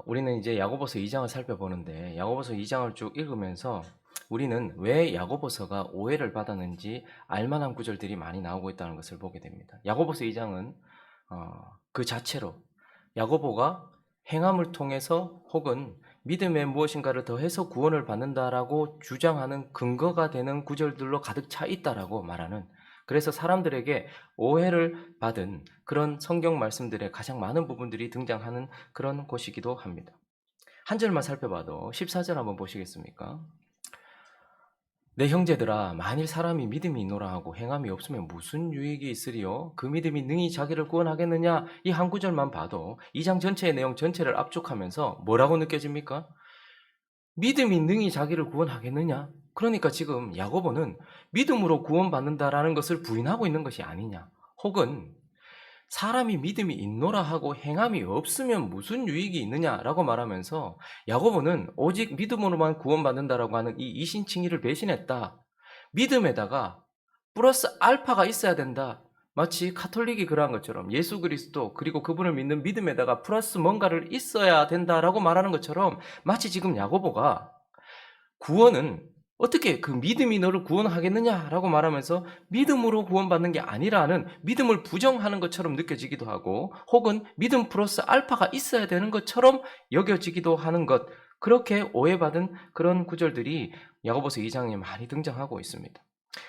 우리는 이제 야고보서 2장을 살펴보는데 야고보서 2장을 쭉 읽으면서 우리는 왜 야고보서가 오해를 받았는지 알만한 구절들이 많이 나오고 있다는 것을 보게 됩니다. 야고보서 2장은 그 자체로 야고보가 행함을 통해서 혹은 믿음의 무엇인가를 더해서 구원을 받는다라고 주장하는 근거가 되는 구절들로 가득 차 있다라고 말하는, 그래서 사람들에게 오해를 받은 그런 성경 말씀들의 가장 많은 부분들이 등장하는 그런 곳이기도 합니다. 한 절만 살펴봐도 14절 한번 보시겠습니까? 내 형제들아, 만일 사람이 믿음이 있노라 하고 행함이 없으면 무슨 유익이 있으리요? 그 믿음이 능히 자기를 구원하겠느냐? 이 한 구절만 봐도 2장 전체의 내용 전체를 압축하면서 뭐라고 느껴집니까? 믿음이 능히 자기를 구원하겠느냐? 그러니까 지금 야고보는 믿음으로 구원받는다라는 것을 부인하고 있는 것이 아니냐? 혹은 사람이 믿음이 있노라 하고 행함이 없으면 무슨 유익이 있느냐라고 말하면서 야고보는 오직 믿음으로만 구원받는다라고 하는 이 이신칭의를 배신했다. 믿음에다가 플러스 알파가 있어야 된다. 마치 카톨릭이 그러한 것처럼 예수 그리스도 그리고 그분을 믿는 믿음에다가 플러스 뭔가를 있어야 된다라고 말하는 것처럼 마치 지금 야고보가 구원은 어떻게 그 믿음이 너를 구원하겠느냐라고 말하면서 믿음으로 구원받는 게 아니라는 믿음을 부정하는 것처럼 느껴지기도 하고 혹은 믿음 플러스 알파가 있어야 되는 것처럼 여겨지기도 하는 것, 그렇게 오해받은 그런 구절들이 야고보서 2장에 많이 등장하고 있습니다.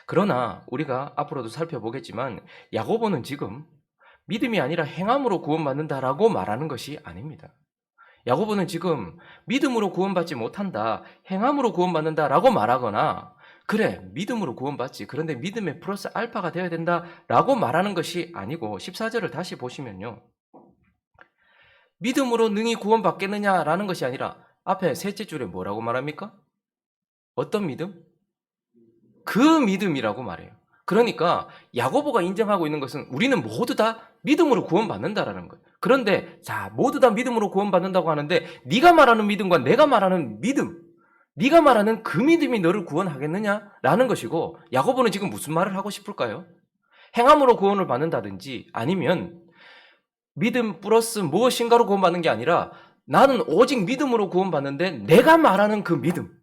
그러나 우리가 앞으로도 살펴보겠지만 야고보는 지금 믿음이 아니라 행함으로 구원받는다라고 말하는 것이 아닙니다. 야고보는 지금 믿음으로 구원받지 못한다, 행함으로 구원받는다라고 말하거나 그래 믿음으로 구원받지, 그런데 믿음의 플러스 알파가 되어야 된다라고 말하는 것이 아니고 14절을 다시 보시면요, 믿음으로 능히 구원받겠느냐라는 것이 아니라 앞에 셋째 줄에 뭐라고 말합니까? 어떤 믿음? 그 믿음이라고 말해요. 그러니까 야고보가 인정하고 있는 것은 우리는 모두 다 믿음으로 구원받는다라는 거예요. 그런데 자, 모두 다 믿음으로 구원받는다고 하는데 네가 말하는 믿음과 내가 말하는 믿음, 네가 말하는 그 믿음이 너를 구원하겠느냐라는 것이고, 야고보는 지금 무슨 말을 하고 싶을까요? 행함으로 구원을 받는다든지 아니면 믿음 플러스 무엇인가로 구원받는 게 아니라 나는 오직 믿음으로 구원받는데 내가 말하는 그 믿음,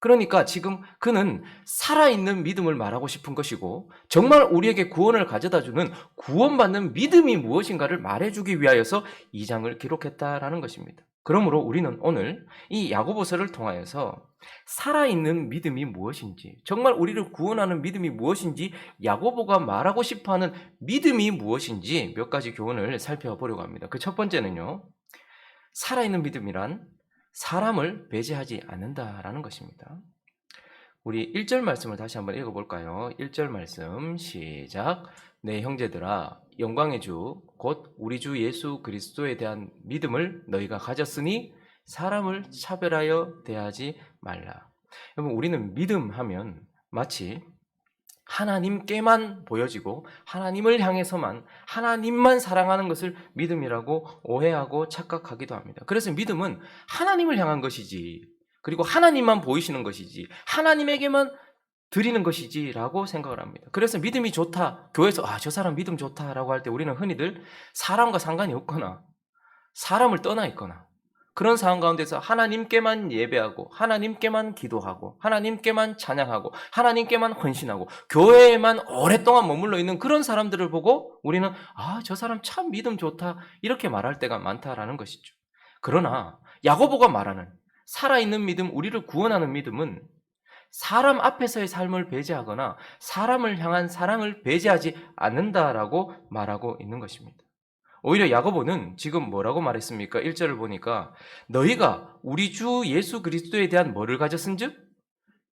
그러니까 지금 그는 살아있는 믿음을 말하고 싶은 것이고 정말 우리에게 구원을 가져다주는 구원받는 믿음이 무엇인가를 말해주기 위하여서 이 장을 기록했다라는 것입니다. 그러므로 우리는 오늘 이 야고보서를 통하여서 살아있는 믿음이 무엇인지, 정말 우리를 구원하는 믿음이 무엇인지, 야고보가 말하고 싶어하는 믿음이 무엇인지 몇 가지 교훈을 살펴보려고 합니다. 그 첫 번째는요, 살아있는 믿음이란 사람을 배제하지 않는다라는 것입니다. 우리 1절 말씀을 다시 한번 읽어볼까요? 1절 말씀 시작. 내 형제들아, 영광의 주 곧 우리 주 예수 그리스도에 대한 믿음을 너희가 가졌으니 사람을 차별하여 대하지 말라. 여러분, 우리는 믿음하면 마치 하나님께만 보여지고 하나님을 향해서만, 하나님만 사랑하는 것을 믿음이라고 오해하고 착각하기도 합니다. 그래서 믿음은 하나님을 향한 것이지, 그리고 하나님만 보이시는 것이지, 하나님에게만 드리는 것이지라고 생각을 합니다. 그래서 믿음이 좋다, 교회에서 저 사람 믿음 좋다라고 할 때 우리는 흔히들 사람과 상관이 없거나 사람을 떠나 있거나 그런 상황 가운데서 하나님께만 예배하고 하나님께만 기도하고 하나님께만 찬양하고 하나님께만 헌신하고 교회에만 오랫동안 머물러 있는 그런 사람들을 보고 우리는 저 사람 참 믿음 좋다 이렇게 말할 때가 많다라는 것이죠. 그러나 야고보가 말하는 살아있는 믿음, 우리를 구원하는 믿음은 사람 앞에서의 삶을 배제하거나 사람을 향한 사랑을 배제하지 않는다라고 말하고 있는 것입니다. 오히려 야고보는 지금 뭐라고 말했습니까? 1절을 보니까 너희가 우리 주 예수 그리스도에 대한 뭐를 가졌은즉?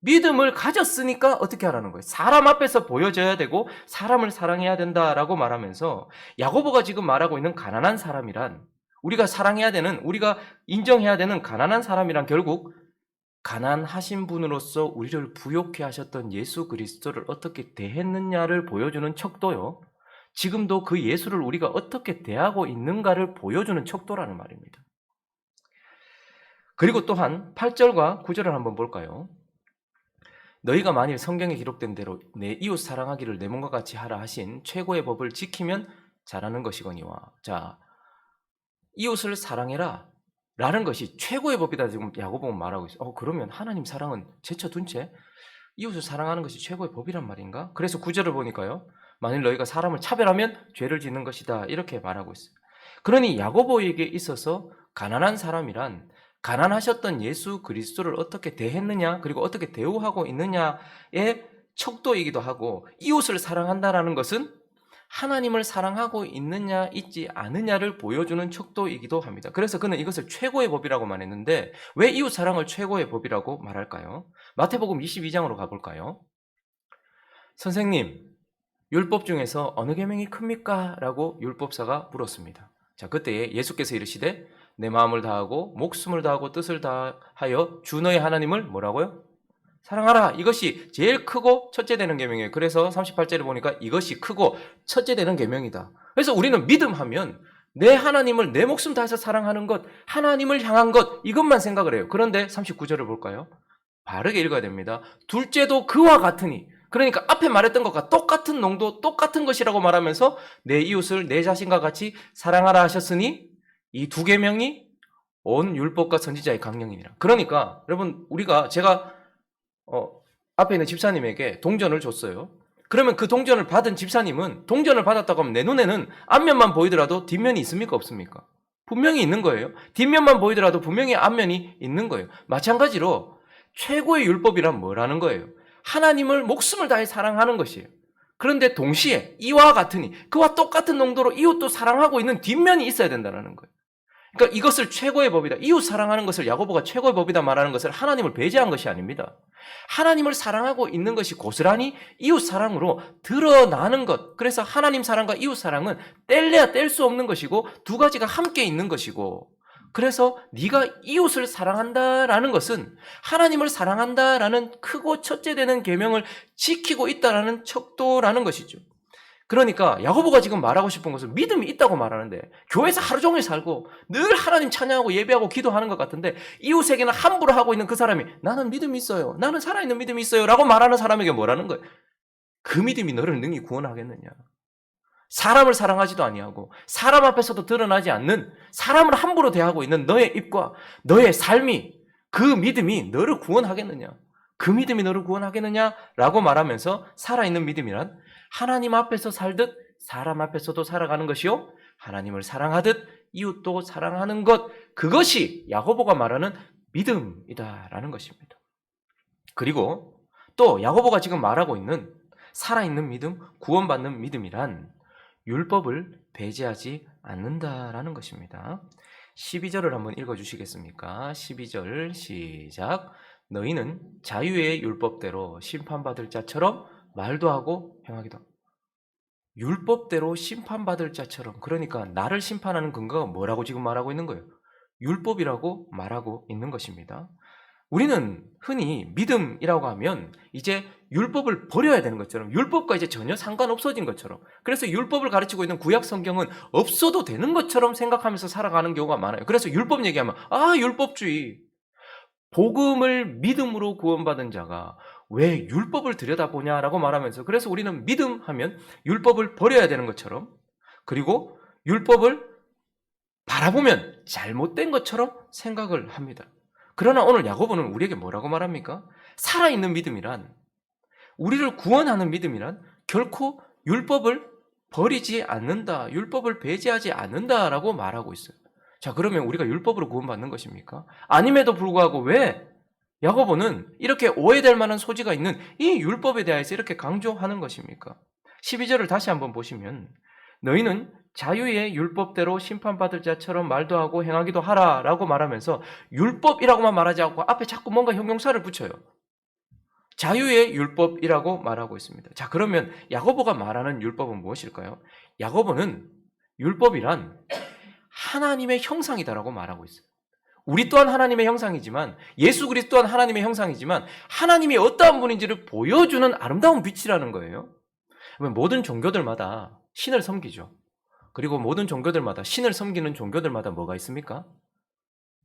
믿음을 가졌으니까 어떻게 하라는 거예요? 사람 앞에서 보여져야 되고 사람을 사랑해야 된다라고 말하면서 야고보가 지금 말하고 있는 가난한 사람이란, 우리가 사랑해야 되는, 우리가 인정해야 되는 가난한 사람이란 결국 가난하신 분으로서 우리를 부욕해 하셨던 예수 그리스도를 어떻게 대했느냐를 보여주는 척도요, 지금도 그 예수를 우리가 어떻게 대하고 있는가를 보여주는 척도라는 말입니다. 그리고 또한 8절과 9절을 한번 볼까요? 너희가 만일 성경에 기록된 대로 내 이웃 사랑하기를 내 몸과 같이 하라 하신 최고의 법을 지키면 잘하는 것이거니와. 자, 이웃을 사랑해라 라는 것이 최고의 법이다 지금 야고보는 말하고 있어요. 그러면 하나님 사랑은 제쳐둔 채 이웃을 사랑하는 것이 최고의 법이란 말인가? 그래서 9절을 보니까요. 만일 너희가 사람을 차별하면 죄를 짓는 것이다. 이렇게 말하고 있어요. 그러니 야고보에게 있어서 가난한 사람이란 가난하셨던 예수 그리스도를 어떻게 대했느냐 그리고 어떻게 대우하고 있느냐의 척도이기도 하고 이웃을 사랑한다라는 것은 하나님을 사랑하고 있느냐 있지 않느냐를 보여주는 척도이기도 합니다. 그래서 그는 이것을 최고의 법이라고 말했는데 왜 이웃 사랑을 최고의 법이라고 말할까요? 마태복음 22장으로 가볼까요? 선생님, 율법 중에서 어느 계명이 큽니까? 라고 율법사가 물었습니다. 자, 그때 예수께서 이르시되 내 마음을 다하고 목숨을 다하고 뜻을 다하여 주 너의 하나님을 뭐라고요? 사랑하라. 이것이 제일 크고 첫째 되는 계명이에요. 그래서 38절에 보니까 이것이 크고 첫째 되는 계명이다. 그래서 우리는 믿음하면 내 하나님을 내 목숨 다해서 사랑하는 것, 하나님을 향한 것 이것만 생각을 해요. 그런데 39절을 볼까요? 바르게 읽어야 됩니다. 둘째도 그와 같으니 그러니까 앞에 말했던 것과 똑같은 농도, 똑같은 것이라고 말하면서 내 이웃을 내 자신과 같이 사랑하라 하셨으니 이 두 계명이 온 율법과 선지자의 강령이니라. 그러니까 여러분 제가 앞에 있는 집사님에게 동전을 줬어요. 그러면 그 동전을 받은 집사님은 동전을 받았다고 하면 내 눈에는 앞면만 보이더라도 뒷면이 있습니까? 없습니까? 분명히 있는 거예요. 뒷면만 보이더라도 분명히 앞면이 있는 거예요. 마찬가지로 최고의 율법이란 뭐라는 거예요? 하나님을 목숨을 다해 사랑하는 것이에요. 그런데 동시에 이와 같으니 그와 똑같은 농도로 이웃도 사랑하고 있는 뒷면이 있어야 된다는 거예요. 그러니까 이것을 최고의 법이다. 이웃 사랑하는 것을 야고보가 최고의 법이다 말하는 것을 하나님을 배제한 것이 아닙니다. 하나님을 사랑하고 있는 것이 고스란히 이웃 사랑으로 드러나는 것. 그래서 하나님 사랑과 이웃 사랑은 뗄래야 뗄 수 없는 것이고 두 가지가 함께 있는 것이고 그래서 네가 이웃을 사랑한다라는 것은 하나님을 사랑한다라는 크고 첫째 되는 계명을 지키고 있다라는 척도라는 것이죠. 그러니까 야고보가 지금 말하고 싶은 것은 믿음이 있다고 말하는데 교회에서 하루 종일 살고 늘 하나님 찬양하고 예배하고 기도하는 것 같은데 이웃에게는 함부로 하고 있는 그 사람이 나는 믿음이 있어요. 나는 살아있는 믿음이 있어요. 라고 말하는 사람에게 뭐라는 거예요? 그 믿음이 너를 능히 구원하겠느냐. 사람을 사랑하지도 아니하고 사람 앞에서도 드러나지 않는 사람을 함부로 대하고 있는 너의 입과 너의 삶이 그 믿음이 너를 구원하겠느냐. 그 믿음이 너를 구원하겠느냐라고 말하면서 살아있는 믿음이란 하나님 앞에서 살듯 사람 앞에서도 살아가는 것이요 하나님을 사랑하듯 이웃도 사랑하는 것 그것이 야고보가 말하는 믿음이다라는 것입니다. 그리고 또 야고보가 지금 말하고 있는 살아있는 믿음, 구원받는 믿음이란 율법을 배제하지 않는다라는 것입니다. 12절을 한번 읽어주시겠습니까? 12절 시작. 너희는 자유의 율법대로 심판받을 자처럼 말도 하고 행하기도 하고. 율법대로 심판받을 자처럼 그러니까 나를 심판하는 근거가 뭐라고 지금 말하고 있는 거예요? 율법이라고 말하고 있는 것입니다. 우리는 흔히 믿음이라고 하면 이제 율법을 버려야 되는 것처럼 율법과 이제 전혀 상관없어진 것처럼 그래서 율법을 가르치고 있는 구약 성경은 없어도 되는 것처럼 생각하면서 살아가는 경우가 많아요. 그래서 율법 얘기하면 율법주의. 복음을 믿음으로 구원받은 자가 왜 율법을 들여다보냐라고 말하면서 그래서 우리는 믿음하면 율법을 버려야 되는 것처럼 그리고 율법을 바라보면 잘못된 것처럼 생각을 합니다. 그러나 오늘 야고보는 우리에게 뭐라고 말합니까? 살아있는 믿음이란 우리를 구원하는 믿음이란 결코 율법을 버리지 않는다. 율법을 배제하지 않는다라고 말하고 있어요. 자, 그러면 우리가 율법으로 구원받는 것입니까? 아님에도 불구하고 왜 야고보는 이렇게 오해될 만한 소지가 있는 이 율법에 대해서 이렇게 강조하는 것입니까? 12절을 다시 한번 보시면 너희는 자유의 율법대로 심판받을 자처럼 말도 하고 행하기도 하라 라고 말하면서 율법이라고만 말하지 않고 앞에 자꾸 뭔가 형용사를 붙여요. 자유의 율법이라고 말하고 있습니다. 자, 그러면 야고보가 말하는 율법은 무엇일까요? 야고보는 율법이란 하나님의 형상이다라고 말하고 있어요. 우리 또한 하나님의 형상이지만 예수 그리스도 또한 하나님의 형상이지만 하나님이 어떠한 분인지를 보여주는 아름다운 빛이라는 거예요. 모든 종교들마다 신을 섬기죠. 그리고 모든 종교들마다 신을 섬기는 종교들마다 뭐가 있습니까?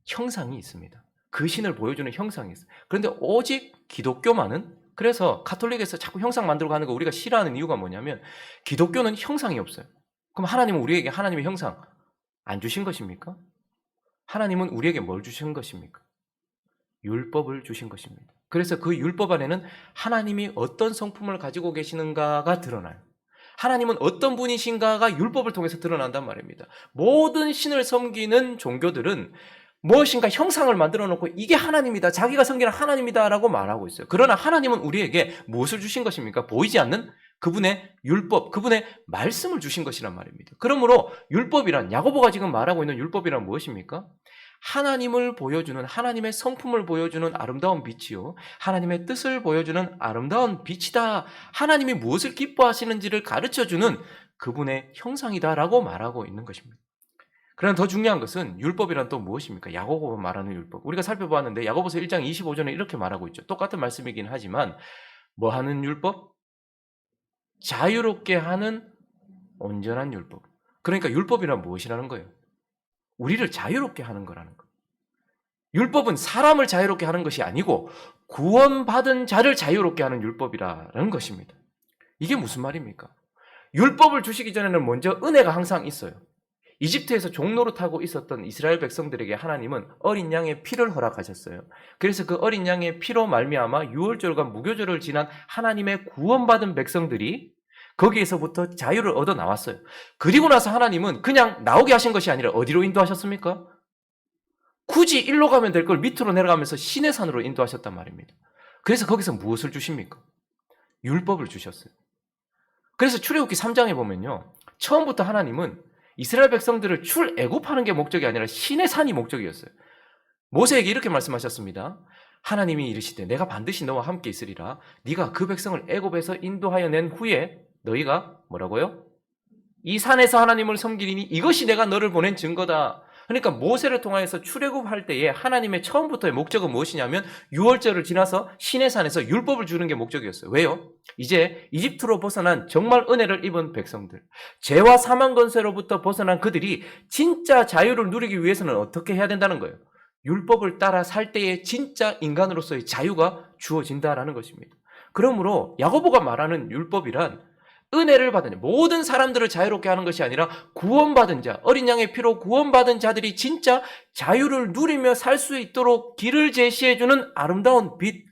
형상이 있습니다. 그 신을 보여주는 형상이 있어요. 그런데 오직 기독교만은 그래서 가톨릭에서 자꾸 형상 만들고 하는 거 우리가 싫어하는 이유가 뭐냐면 기독교는 형상이 없어요. 그럼 하나님은 우리에게 하나님의 형상 안 주신 것입니까? 하나님은 우리에게 뭘 주신 것입니까? 율법을 주신 것입니다. 그래서 그 율법 안에는 하나님이 어떤 성품을 가지고 계시는가가 드러나요. 하나님은 어떤 분이신가가 율법을 통해서 드러난단 말입니다. 모든 신을 섬기는 종교들은 무엇인가 형상을 만들어 놓고 이게 하나님이다, 자기가 섬기는 하나님이다 라고 말하고 있어요. 그러나 하나님은 우리에게 무엇을 주신 것입니까? 보이지 않는 그분의 율법, 그분의 말씀을 주신 것이란 말입니다. 그러므로 율법이란, 야고보가 지금 말하고 있는 율법이란 무엇입니까? 하나님을 보여주는, 하나님의 성품을 보여주는 아름다운 빛이요, 하나님의 뜻을 보여주는 아름다운 빛이다, 하나님이 무엇을 기뻐하시는지를 가르쳐주는 그분의 형상이다라고 말하고 있는 것입니다. 그러나 더 중요한 것은 율법이란 또 무엇입니까? 야고보가 말하는 율법, 우리가 살펴보았는데 야고보서 1장 25절에 이렇게 말하고 있죠. 똑같은 말씀이긴 하지만 뭐 하는 율법? 자유롭게 하는 온전한 율법. 그러니까 율법이란 무엇이라는 거예요? 우리를 자유롭게 하는 거라는 거예요. 율법은 사람을 자유롭게 하는 것이 아니고 구원받은 자를 자유롭게 하는 율법이라는 것입니다. 이게 무슨 말입니까? 율법을 주시기 전에는 먼저 은혜가 항상 있어요. 이집트에서 종노릇하고 있었던 이스라엘 백성들에게 하나님은 어린 양의 피를 허락하셨어요. 그래서 그 어린 양의 피로 말미암아 유월절과 무교절을 지난 하나님의 구원받은 백성들이 거기에서부터 자유를 얻어 나왔어요. 그리고 나서 하나님은 그냥 나오게 하신 것이 아니라 어디로 인도하셨습니까? 굳이 일로 가면 될 걸 밑으로 내려가면서 시내 산으로 인도하셨단 말입니다. 그래서 거기서 무엇을 주십니까? 율법을 주셨어요. 그래서 출애굽기 3장에 보면요, 처음부터 하나님은 이스라엘 백성들을 출애굽하는 게 목적이 아니라 시내 산이 목적이었어요. 모세에게 이렇게 말씀하셨습니다. 하나님이 이르시되 내가 반드시 너와 함께 있으리라. 네가 그 백성을 애굽에서 인도하여 낸 후에 너희가 뭐라고요? 이 산에서 하나님을 섬기리니 이것이 내가 너를 보낸 증거다. 그러니까 모세를 통하여서 출애굽할 때에 하나님의 처음부터의 목적은 무엇이냐면 유월절을 지나서 시내산에서 율법을 주는 게 목적이었어요. 왜요? 이제 이집트로 벗어난 정말 은혜를 입은 백성들, 죄와 사망 권세로부터 벗어난 그들이 진짜 자유를 누리기 위해서는 어떻게 해야 된다는 거예요? 율법을 따라 살 때에 진짜 인간으로서의 자유가 주어진다라는 것입니다. 그러므로 야고보가 말하는 율법이란 은혜를 받은, 모든 사람들을 자유롭게 하는 것이 아니라 구원받은 자, 어린 양의 피로 구원받은 자들이 진짜 자유를 누리며 살 수 있도록 길을 제시해주는 아름다운 빛,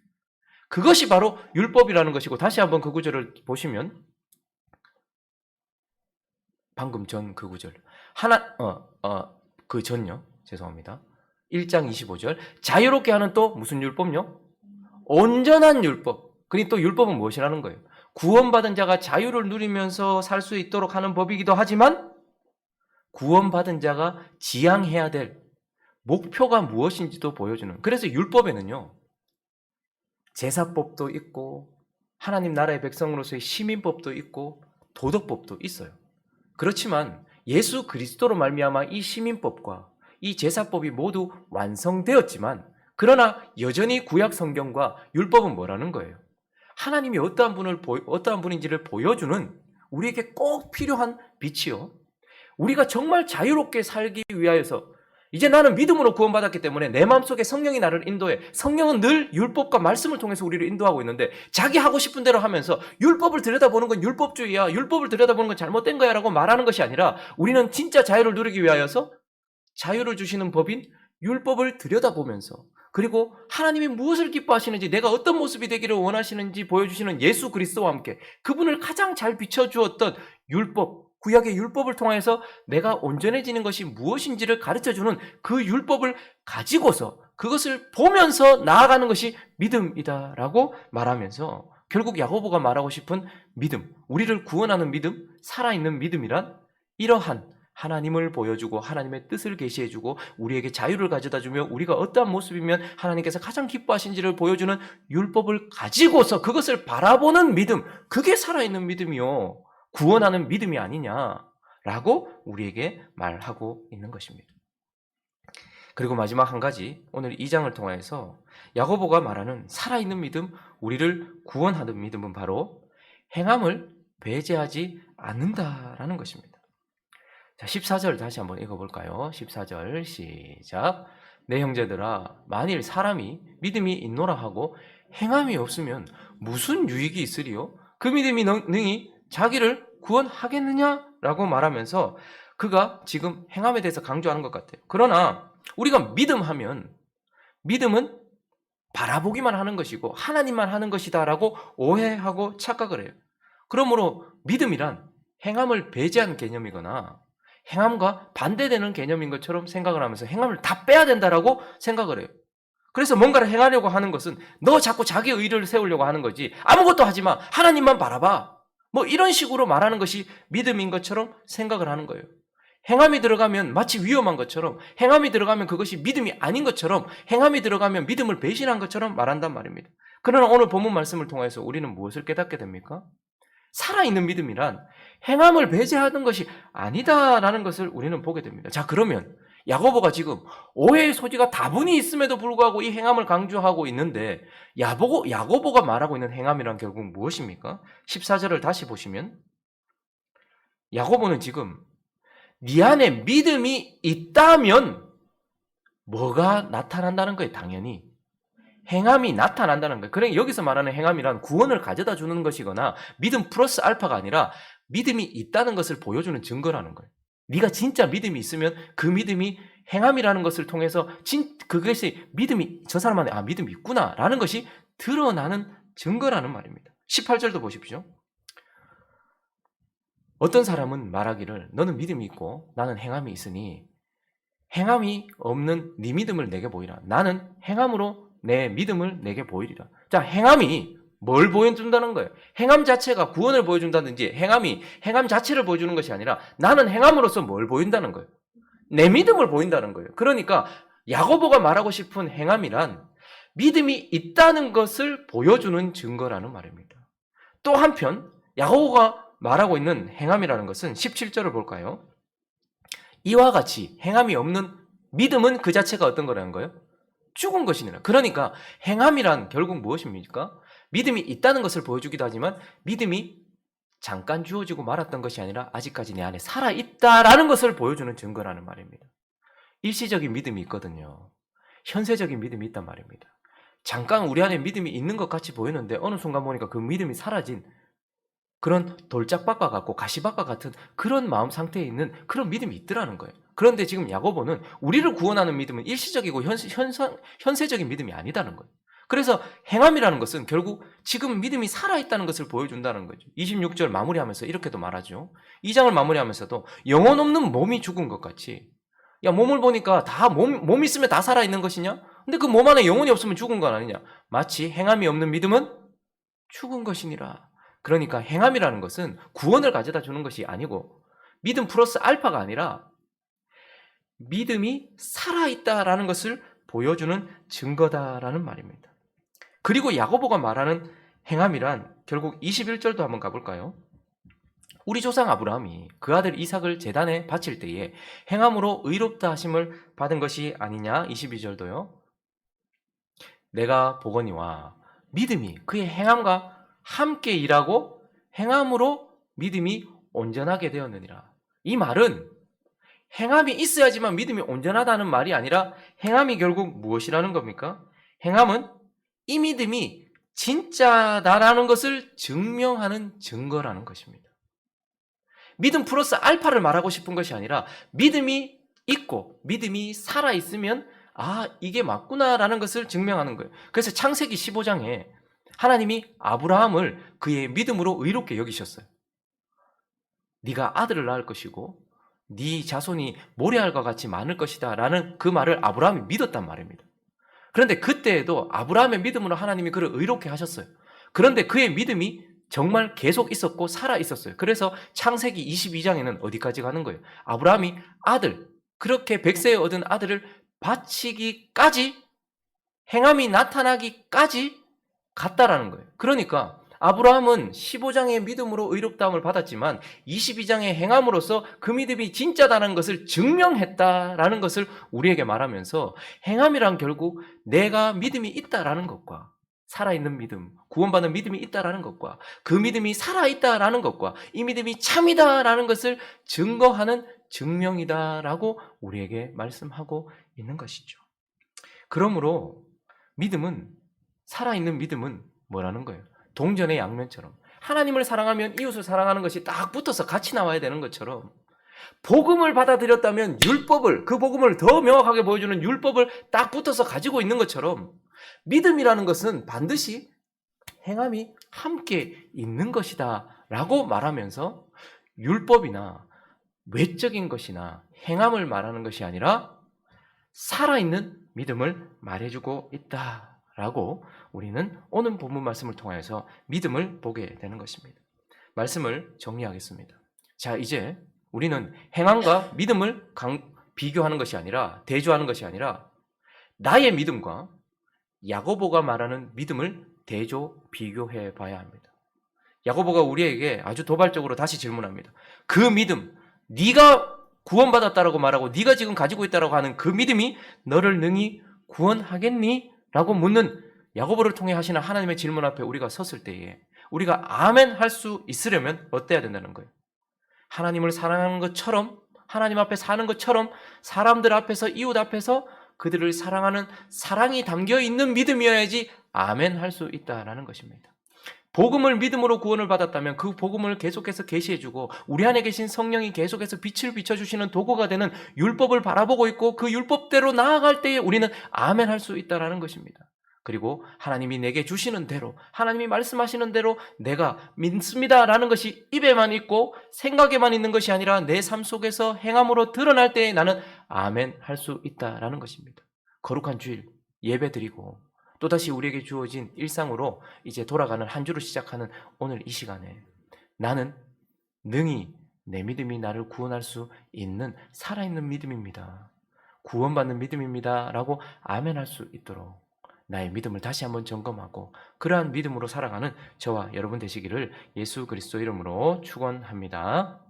그것이 바로 율법이라는 것이고, 다시 한번 그 구절을 보시면, 방금 전 그 구절, 그 전요, 죄송합니다. 1장 25절, 자유롭게 하는 또 무슨 율법요? 온전한 율법. 그러니 또 율법은 무엇이라는 거예요? 구원받은 자가 자유를 누리면서 살 수 있도록 하는 법이기도 하지만 구원받은 자가 지향해야 될 목표가 무엇인지도 보여주는, 그래서 율법에는요, 제사법도 있고 하나님 나라의 백성으로서의 시민법도 있고 도덕법도 있어요. 그렇지만 예수 그리스도로 말미암아 이 시민법과 이 제사법이 모두 완성되었지만, 그러나 여전히 구약 성경과 율법은 뭐라는 거예요? 하나님이 어떠한 분인지를 보여주는 우리에게 꼭 필요한 빛이요, 우리가 정말 자유롭게 살기 위하여서, 이제 나는 믿음으로 구원받았기 때문에 내 마음속에 성령이 나를 인도해. 성령은 늘 율법과 말씀을 통해서 우리를 인도하고 있는데, 자기 하고 싶은 대로 하면서 율법을 들여다보는 건 율법주의야, 율법을 들여다보는 건 잘못된 거야 라고 말하는 것이 아니라, 우리는 진짜 자유를 누리기 위하여서 자유를 주시는 법인 율법을 들여다보면서, 그리고 하나님이 무엇을 기뻐하시는지, 내가 어떤 모습이 되기를 원하시는지 보여주시는 예수 그리스도와 함께 그분을 가장 잘 비춰주었던 율법, 구약의 율법을 통해서 내가 온전해지는 것이 무엇인지를 가르쳐주는 그 율법을 가지고서 그것을 보면서 나아가는 것이 믿음이다라고 말하면서, 결국 야고보가 말하고 싶은 믿음, 우리를 구원하는 믿음, 살아있는 믿음이란 이러한 하나님을 보여주고 하나님의 뜻을 계시해주고 우리에게 자유를 가져다주며 우리가 어떠한 모습이면 하나님께서 가장 기뻐하신지를 보여주는 율법을 가지고서 그것을 바라보는 믿음, 그게 살아있는 믿음이요, 구원하는 믿음이 아니냐라고 우리에게 말하고 있는 것입니다. 그리고 마지막 한 가지, 오늘 2장을 통해서 야고보가 말하는 살아있는 믿음, 우리를 구원하는 믿음은 바로 행함을 배제하지 않는다라는 것입니다. 자, 14절 다시 한번 읽어볼까요? 14절 시작. 내 형제들아, 만일 사람이 믿음이 있노라 하고 행함이 없으면 무슨 유익이 있으리요? 그 믿음이 능히 자기를 구원하겠느냐라고 말하면서 그가 지금 행함에 대해서 강조하는 것 같아요. 그러나 우리가 믿음하면 믿음은 바라보기만 하는 것이고 하나님만 하는 것이다라고 오해하고 착각을 해요. 그러므로 믿음이란 행함을 배제한 개념이거나 행함과 반대되는 개념인 것처럼 생각을 하면서 행함을 다 빼야 된다라고 생각을 해요. 그래서 뭔가를 행하려고 하는 것은 너 자꾸 자기 의를 세우려고 하는 거지 아무것도 하지 마. 하나님만 바라봐. 뭐 이런 식으로 말하는 것이 믿음인 것처럼 생각을 하는 거예요. 행함이 들어가면 마치 위험한 것처럼 행함이 들어가면 그것이 믿음이 아닌 것처럼 행함이 들어가면 믿음을 배신한 것처럼 말한단 말입니다. 그러나 오늘 본문 말씀을 통해서 우리는 무엇을 깨닫게 됩니까? 살아있는 믿음이란 행함을 배제하는 것이 아니다라는 것을 우리는 보게 됩니다. 자, 그러면 야고보가 지금 오해의 소지가 다분히 있음에도 불구하고 이 행함을 강조하고 있는데 야고보가 말하고 있는 행함이란 결국 무엇입니까? 14절을 다시 보시면 야고보는 지금 네 안에 믿음이 있다면 뭐가 나타난다는 거예요. 당연히 행함이 나타난다는 거예요. 그러니까 여기서 말하는 행함이란 구원을 가져다 주는 것이거나 믿음 플러스 알파가 아니라 믿음이 있다는 것을 보여주는 증거라는 거예요. 네가 진짜 믿음이 있으면 그 믿음이 행함이라는 것을 통해서 그것이 믿음이 저 사람 안에 믿음이 있구나라는 것이 드러나는 증거라는 말입니다. 18절도 보십시오. 어떤 사람은 말하기를 너는 믿음이 있고 나는 행함이 있으니 행함이 없는 네 믿음을 내게 보이라. 나는 행함으로 내 믿음을 내게 보이리라. 자, 행함이 뭘 보여준다는 거예요? 행함 자체가 구원을 보여준다든지 행함 자체를 보여주는 것이 아니라 나는 행함으로써 뭘 보인다는 거예요? 내 믿음을 보인다는 거예요. 그러니까 야고보가 말하고 싶은 행함이란 믿음이 있다는 것을 보여주는 증거라는 말입니다. 또 한편 야고보가 말하고 있는 행함이라는 것은 17절을 볼까요? 이와 같이 행함이 없는 믿음은 그 자체가 어떤 거라는 거예요? 죽은 것이니라. 그러니까 행함이란 결국 무엇입니까? 믿음이 있다는 것을 보여주기도 하지만 믿음이 잠깐 주어지고 말았던 것이 아니라 아직까지 내 안에 살아있다라는 것을 보여주는 증거라는 말입니다. 일시적인 믿음이 있거든요. 현세적인 믿음이 있단 말입니다. 잠깐 우리 안에 믿음이 있는 것 같이 보이는데 어느 순간 보니까 그 믿음이 사라진 그런 돌짝밭과 같고 가시밭과 같은 그런 마음 상태에 있는 그런 믿음이 있더라는 거예요. 그런데 지금 야고보는 우리를 구원하는 믿음은 일시적이고 현세적인 믿음이 아니다는 거예요. 그래서 행함이라는 것은 결국 지금 믿음이 살아있다는 것을 보여준다는 거죠. 26절 마무리하면서 이렇게도 말하죠. 2장을 마무리하면서도 영혼 없는 몸이 죽은 것 같이 야 몸을 보니까 다 몸 있으면 다 살아있는 것이냐? 근데 그 몸 안에 영혼이 없으면 죽은 건 아니냐? 마치 행함이 없는 믿음은 죽은 것이니라. 그러니까 행함이라는 것은 구원을 가져다 주는 것이 아니고 믿음 플러스 알파가 아니라 믿음이 살아있다라는 것을 보여주는 증거다라는 말입니다. 그리고 야고보가 말하는 행함이란 결국 21절도 한번 가볼까요? 우리 조상 아브라함이 그 아들 이삭을 제단에 바칠 때에 행함으로 의롭다 하심을 받은 것이 아니냐? 22절도요. 내가 보거니와 믿음이 그의 행함과 함께 일하고 행함으로 믿음이 온전하게 되었느니라. 이 말은 행함이 있어야지만 믿음이 온전하다는 말이 아니라 행함이 결국 무엇이라는 겁니까? 행함은 이 믿음이 진짜다라는 것을 증명하는 증거라는 것입니다. 믿음 플러스 알파를 말하고 싶은 것이 아니라 믿음이 있고 믿음이 살아있으면 이게 맞구나라는 것을 증명하는 거예요. 그래서 창세기 15장에 하나님이 아브라함을 그의 믿음으로 의롭게 여기셨어요. 네가 아들을 낳을 것이고 네 자손이 모래알과 같이 많을 것이다 라는 그 말을 아브라함이 믿었단 말입니다. 그런데 그때에도 아브라함의 믿음으로 하나님이 그를 의롭게 하셨어요. 그런데 그의 믿음이 정말 계속 있었고 살아 있었어요. 그래서 창세기 22장에는 어디까지 가는 거예요? 아브라함이 그렇게 100세에 얻은 아들을 바치기까지 행함이 나타나기까지 갔다라는 거예요. 그러니까 아브라함은 15장의 믿음으로 의롭다함을 받았지만 22장의 행함으로써 그 믿음이 진짜다는 것을 증명했다라는 것을 우리에게 말하면서 행함이란 결국 내가 믿음이 있다라는 것과 살아있는 믿음, 구원받는 믿음이 있다라는 것과 그 믿음이 살아있다라는 것과 이 믿음이 참이다라는 것을 증거하는 증명이다라고 우리에게 말씀하고 있는 것이죠. 그러므로 살아있는 믿음은 뭐라는 거예요? 동전의 양면처럼 하나님을 사랑하면 이웃을 사랑하는 것이 딱 붙어서 같이 나와야 되는 것처럼 복음을 받아들였다면 율법을, 그 복음을 더 명확하게 보여주는 율법을 딱 붙어서 가지고 있는 것처럼 믿음이라는 것은 반드시 행함이 함께 있는 것이다 라고 말하면서 율법이나 외적인 것이나 행함을 말하는 것이 아니라 살아있는 믿음을 말해주고 있다라고 우리는 오늘 본문 말씀을 통해서 믿음을 보게 되는 것입니다. 말씀을 정리하겠습니다. 자, 이제 우리는 행함과 믿음을 비교하는 것이 아니라, 대조하는 것이 아니라 나의 믿음과 야고보가 말하는 믿음을 대조 비교해 봐야 합니다. 야고보가 우리에게 아주 도발적으로 다시 질문합니다. 그 믿음, 네가 구원받았다라고 말하고 네가 지금 가지고 있다라고 하는 그 믿음이 너를 능히 구원하겠니? 라고 묻는 야고보를 통해 하시는 하나님의 질문 앞에 우리가 섰을 때에 우리가 아멘 할 수 있으려면 어때야 된다는 거예요? 하나님을 사랑하는 것처럼, 하나님 앞에 사는 것처럼 사람들 앞에서, 이웃 앞에서 그들을 사랑하는 사랑이 담겨 있는 믿음이어야지 아멘 할 수 있다라는 것입니다. 복음을 믿음으로 구원을 받았다면 그 복음을 계속해서 계시해주고 우리 안에 계신 성령이 계속해서 빛을 비춰주시는 도구가 되는 율법을 바라보고 있고 그 율법대로 나아갈 때에 우리는 아멘 할 수 있다라는 것입니다. 그리고 하나님이 내게 주시는 대로, 하나님이 말씀하시는 대로 내가 믿습니다라는 것이 입에만 있고 생각에만 있는 것이 아니라 내 삶 속에서 행함으로 드러날 때에 나는 아멘 할 수 있다라는 것입니다. 거룩한 주일 예배 드리고 또다시 우리에게 주어진 일상으로 이제 돌아가는 한 주를 시작하는 오늘 이 시간에 나는 능히 내 믿음이 나를 구원할 수 있는 살아있는 믿음입니다. 구원받는 믿음입니다. 라고 아멘할 수 있도록 나의 믿음을 다시 한번 점검하고 그러한 믿음으로 살아가는 저와 여러분 되시기를 예수 그리스도 이름으로 축원합니다.